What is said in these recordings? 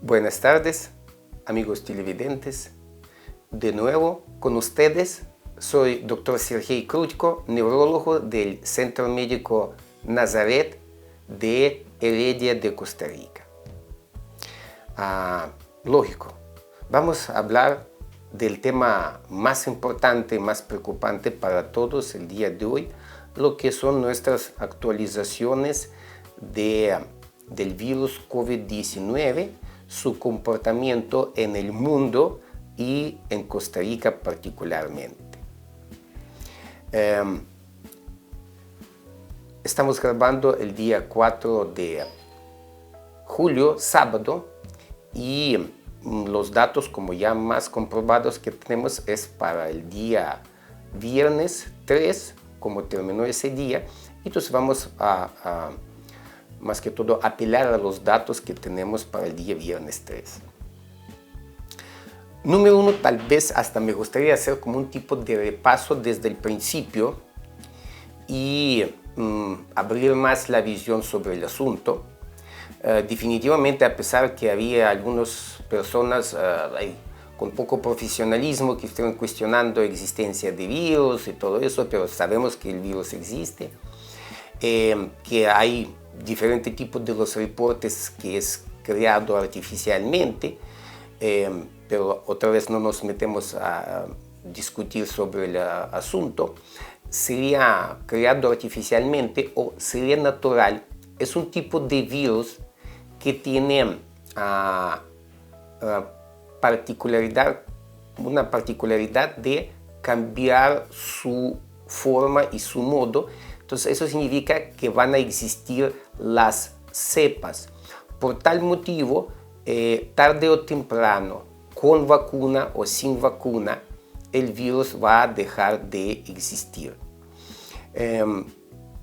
Buenas tardes, amigos televidentes. De nuevo con ustedes, soy Dr. Sergei Krutko, neurólogo del Centro Médico Nazaret de Heredia de Costa Rica. Lógico, vamos a hablar del tema más importante, más preocupante para todos el día de hoy, lo que son nuestras actualizaciones del virus COVID-19, su comportamiento en el mundo y en Costa Rica particularmente. Estamos grabando el día 4 de julio, sábado, y los datos como ya más comprobados que tenemos es para el día viernes 3, como terminó ese día. Entonces vamos a más que todo apelar a los datos que tenemos para el día viernes 3. Número 1, tal vez hasta me gustaría hacer como un tipo de repaso desde el principio y abrir más la visión sobre el asunto. Definitivamente, a pesar que había algunas personas con poco profesionalismo que estuvieron cuestionando la existencia de virus y todo eso, pero sabemos que el virus existe, que hay diferentes tipos de los reportes que es creado artificialmente, pero otra vez no nos metemos a discutir sobre el asunto. Sería creado artificialmente o sería natural. Es un tipo de virus que tiene una particularidad de cambiar su forma y su modo. Entonces eso significa que van a existir las cepas. Por tal motivo, tarde o temprano, con vacuna o sin vacuna, el virus va a dejar de existir.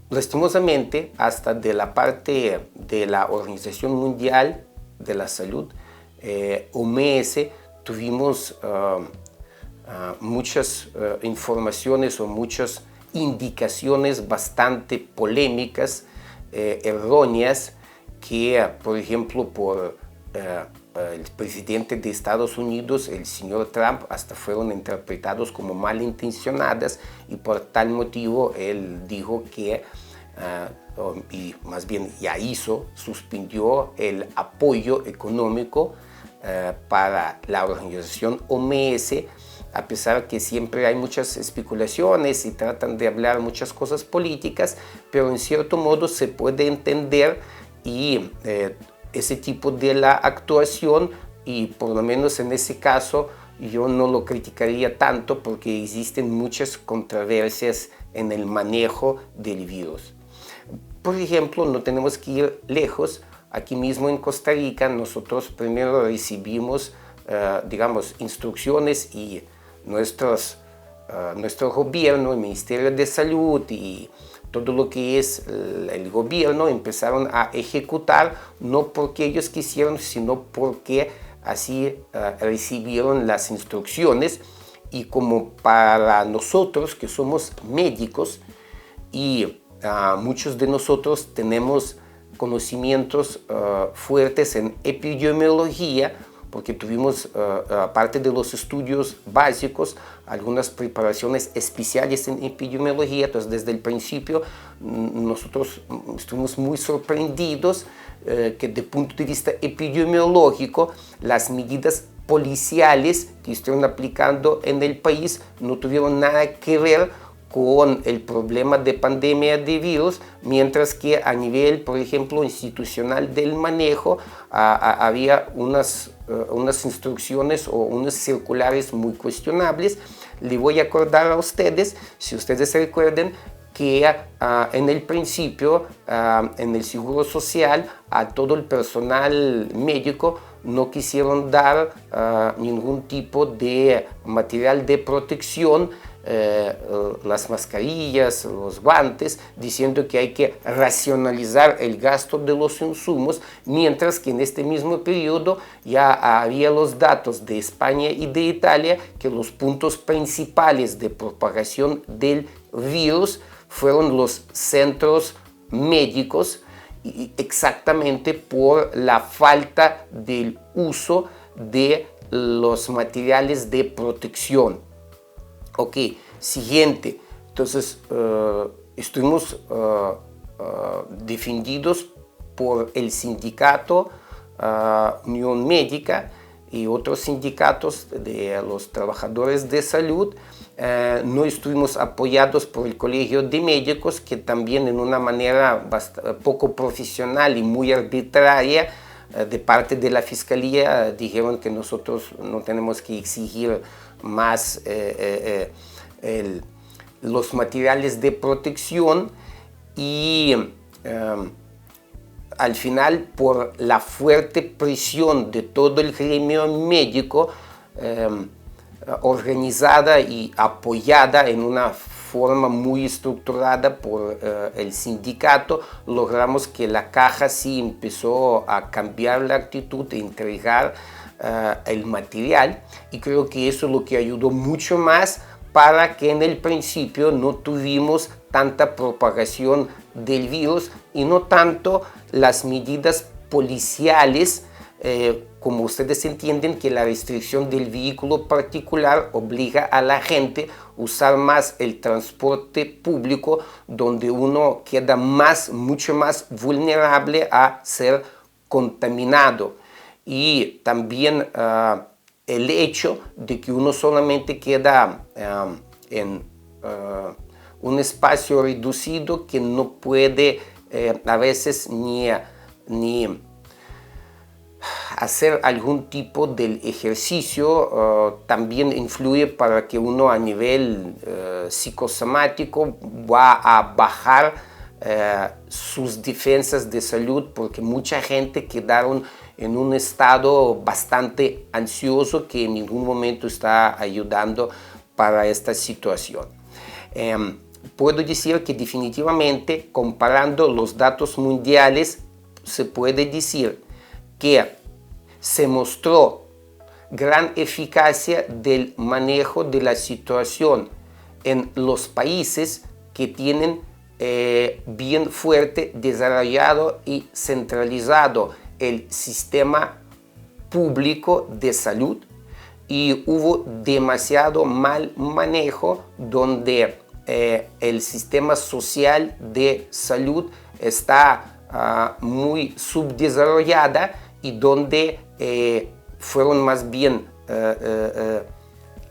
Lastimosamente, hasta de la parte de la Organización Mundial de la Salud, OMS, tuvimos muchas informaciones o muchas indicaciones bastante polémicas, erróneas, que, por ejemplo, por el presidente de Estados Unidos, el señor Trump, hasta fueron interpretados como malintencionadas, y por tal motivo él dijo que, y más bien ya suspendió el apoyo económico para la organización OMS, a pesar que siempre hay muchas especulaciones y tratan de hablar muchas cosas políticas, pero en cierto modo se puede entender y ese tipo de la actuación, y por lo menos en ese caso yo no lo criticaría tanto porque existen muchas controversias en el manejo del virus. Por ejemplo, no tenemos que ir lejos. Aquí mismo en Costa Rica nosotros primero recibimos, instrucciones, y nuestro gobierno, el Ministerio de Salud y todo lo que es el gobierno empezaron a ejecutar, no porque ellos quisieron, sino porque así recibieron las instrucciones. Y como para nosotros que somos médicos y muchos de nosotros tenemos conocimientos fuertes en epidemiología, porque tuvimos, aparte de los estudios básicos, algunas preparaciones especiales en epidemiología. Entonces, desde el principio, nosotros estuvimos muy sorprendidos que, desde el punto de vista epidemiológico, las medidas policiales que estuvieron aplicando en el país no tuvieron nada que ver con el problema de pandemia de virus, mientras que a nivel, por ejemplo, institucional del manejo, había unas instrucciones o unas circulares muy cuestionables. Le voy a acordar a ustedes, si ustedes recuerden, que en el principio, en el Seguro Social, a todo el personal médico no quisieron dar ningún tipo de material de protección, las mascarillas, los guantes, diciendo que hay que racionalizar el gasto de los insumos, mientras que en este mismo periodo ya había los datos de España y de Italia que los puntos principales de propagación del virus fueron los centros médicos, exactamente por la falta del uso de los materiales de protección. Ok, siguiente. Entonces, estuvimos defendidos por el sindicato Unión Médica y otros sindicatos de los trabajadores de salud. No estuvimos apoyados por el Colegio de Médicos, que también en una manera poco profesional y muy arbitraria de parte de la Fiscalía dijeron que nosotros no tenemos que exigir más los materiales de protección y al final, por la fuerte presión de todo el gremio médico, organizada y apoyada en una forma muy estructurada por el sindicato, logramos que la caja sí empezó a cambiar la actitud de entregar el material, y creo que eso es lo que ayudó mucho más para que en el principio no tuvimos tanta propagación del virus y no tanto las medidas policiales, como ustedes entienden que la restricción del vehículo particular obliga a la gente a usar más el transporte público, donde uno queda mucho más vulnerable a ser contaminado. Y también el hecho de que uno solamente queda en un espacio reducido, que no puede a veces ni hacer algún tipo de ejercicio, también influye para que uno a nivel psicosomático va a bajar sus defensas de salud, porque mucha gente quedaron en un estado bastante ansioso que en ningún momento está ayudando para esta situación. Puedo decir que definitivamente, comparando los datos mundiales, se puede decir que se mostró gran eficacia del manejo de la situación en los países que tienen bien fuerte desarrollado y centralizado el sistema público de salud, y hubo demasiado mal manejo donde el sistema social de salud está muy subdesarrollada, y donde fueron más bien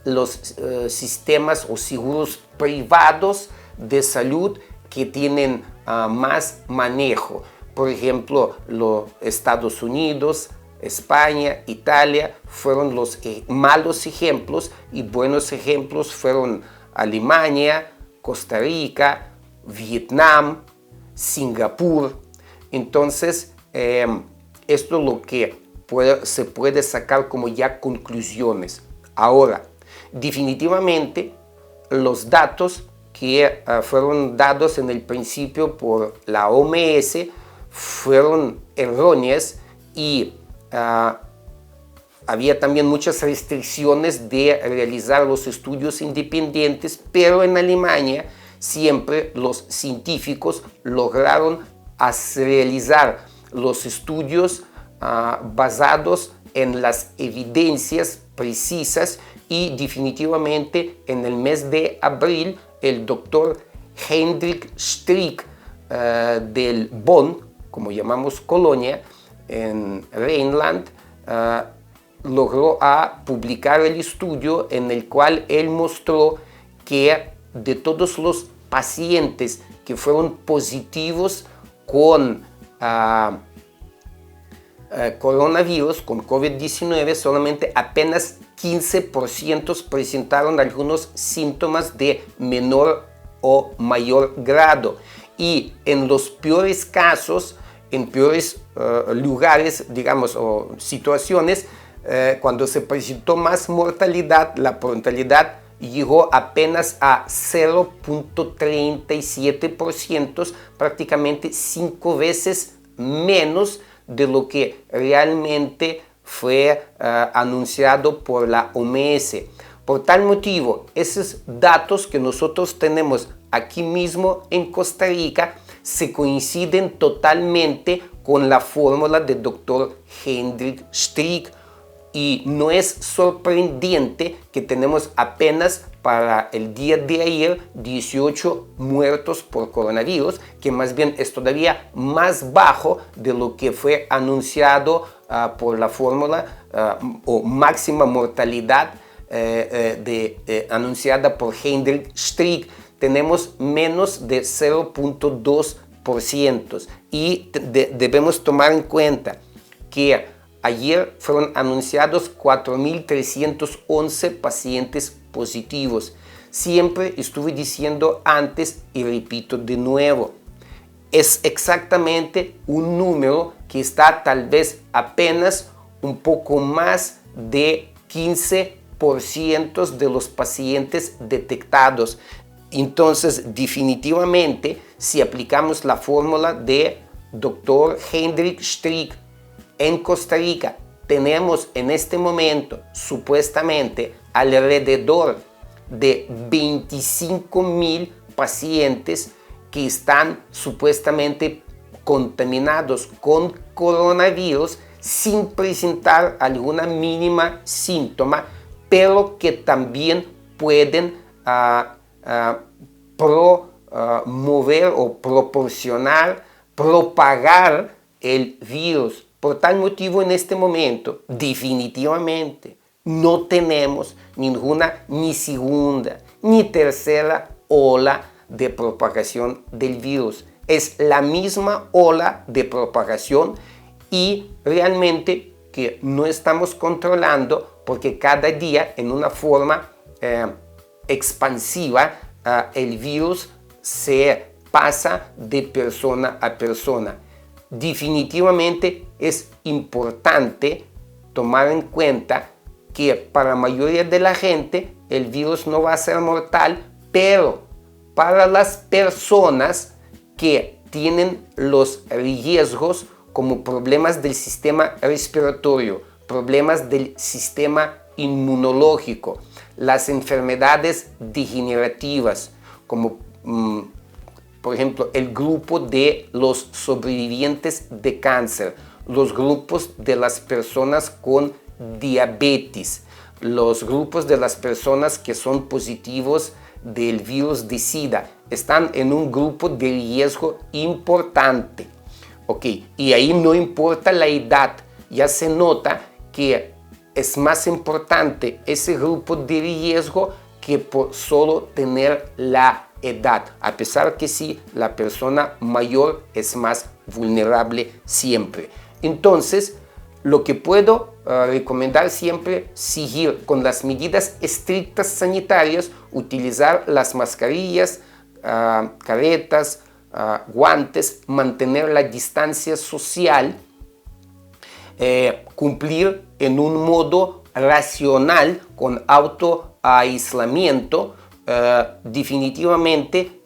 los sistemas o seguros privados de salud que tienen más manejo. Por ejemplo, los Estados Unidos, España, Italia fueron los malos ejemplos, y buenos ejemplos fueron Alemania, Costa Rica, Vietnam, Singapur. Entonces, esto es lo que se puede sacar como ya conclusiones. Ahora, definitivamente, los datos que fueron dados en el principio por la OMS fueron erróneas, y había también muchas restricciones de realizar los estudios independientes, pero en Alemania siempre los científicos lograron realizar los estudios basados en las evidencias precisas, y definitivamente en el mes de abril el doctor Hendrik Strick del Bonn, como llamamos Colonia, en Rheinland, logró publicar el estudio en el cual él mostró que de todos los pacientes que fueron positivos con coronavirus, con COVID-19, solamente apenas 15% presentaron algunos síntomas de menor o mayor grado. Y en los peores casos, en peores lugares, digamos, o situaciones, cuando se presentó más mortalidad, la mortalidad llegó apenas a 0.37%, prácticamente 5 veces menos de lo que realmente fue anunciado por la OMS. Por tal motivo, esos datos que nosotros tenemos aquí mismo en Costa Rica se coinciden totalmente con la fórmula del doctor Hendrik Strick. Y no es sorprendente que tenemos apenas para el día de ayer 18 muertos por coronavirus, que más bien es todavía más bajo de lo que fue anunciado por la fórmula o máxima mortalidad anunciada por Hendrik Strick. Tenemos menos de 0.2%. Y debemos tomar en cuenta que ayer fueron anunciados 4.311 pacientes positivos. Siempre estuve diciendo antes y repito de nuevo, es exactamente un número que está tal vez apenas un poco más de 15% de los pacientes detectados. Entonces, definitivamente, si aplicamos la fórmula de Dr. Hendrik Strick, en Costa Rica tenemos en este momento supuestamente alrededor de 25,000 pacientes que están supuestamente contaminados con coronavirus sin presentar alguna mínima síntoma, pero que también pueden promover o proporcionar, propagar el virus. Por tal motivo, en este momento, definitivamente, no tenemos ninguna ni segunda ni tercera ola de propagación del virus. Es la misma ola de propagación y realmente que no estamos controlando porque cada día en una forma expansiva el virus se pasa de persona a persona. Definitivamente es importante tomar en cuenta que para la mayoría de la gente el virus no va a ser mortal, pero para las personas que tienen los riesgos como problemas del sistema respiratorio, problemas del sistema inmunológico, las enfermedades degenerativas, como por ejemplo, el grupo de los sobrevivientes de cáncer, los grupos de las personas con diabetes, los grupos de las personas que son positivos del virus de SIDA, están en un grupo de riesgo importante. Y ahí no importa la edad, ya se nota que es más importante ese grupo de riesgo que por solo tener la edad, a pesar que sí, la persona mayor es más vulnerable siempre. Entonces, lo que puedo recomendar siempre, seguir con las medidas estrictas sanitarias, utilizar las mascarillas, caretas, guantes, mantener la distancia social, cumplir en un modo racional con autoaislamiento. Definitivamente,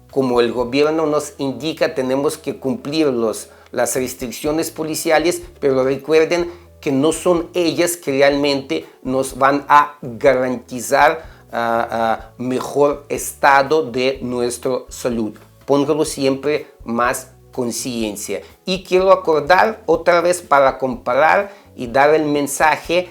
como el gobierno nos indica, tenemos que cumplir las restricciones policiales, pero recuerden que no son ellas que realmente nos van a garantizar mejor estado de nuestra salud. Póngalo siempre más conciencia. Y quiero acordar otra vez para comparar y dar el mensaje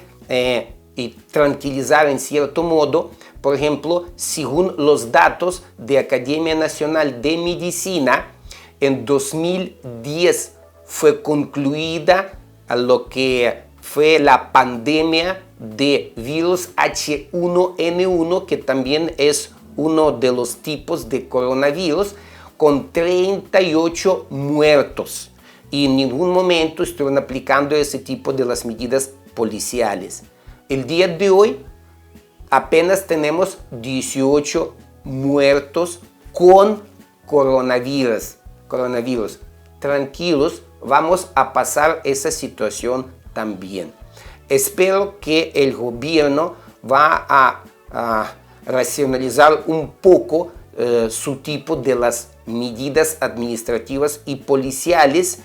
y tranquilizar en cierto modo. Por ejemplo, según los datos de Academia Nacional de Medicina, en 2010 fue concluida lo que fue la pandemia de virus H1N1, que también es uno de los tipos de coronavirus, con 38 muertos. Y en ningún momento estuvieron aplicando ese tipo de las medidas policiales. El día de hoy apenas tenemos 18 muertos con coronavirus. Tranquilos, vamos a pasar esa situación también. Espero que el gobierno va a racionalizar un poco su tipo de las medidas administrativas y policiales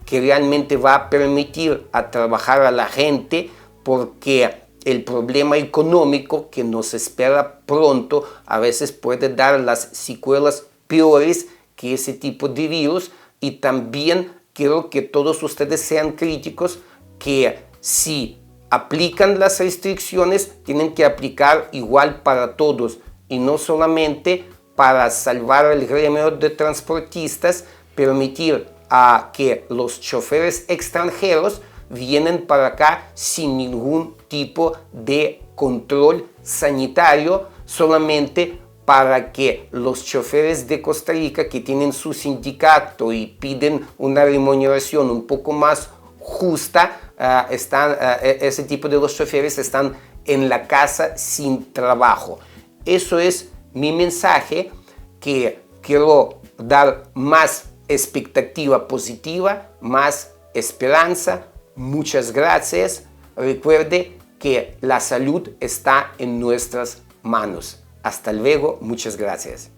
que realmente va a permitir a trabajar a la gente, porque el problema económico que nos espera pronto a veces puede dar las secuelas peores que ese tipo de virus, y también quiero que todos ustedes sean críticos, que si aplican las restricciones, tienen que aplicar igual para todos y no solamente para salvar el gremio de transportistas, permitir a que los choferes extranjeros vienen para acá sin ningún tipo de control sanitario, solamente para que los choferes de Costa Rica que tienen su sindicato y piden una remuneración un poco más justa, ese tipo de los choferes están en la casa sin trabajo. Eso es mi mensaje, que quiero dar más expectativa positiva, más esperanza. Muchas gracias. Recuerde que la salud está en nuestras manos. Hasta luego, muchas gracias.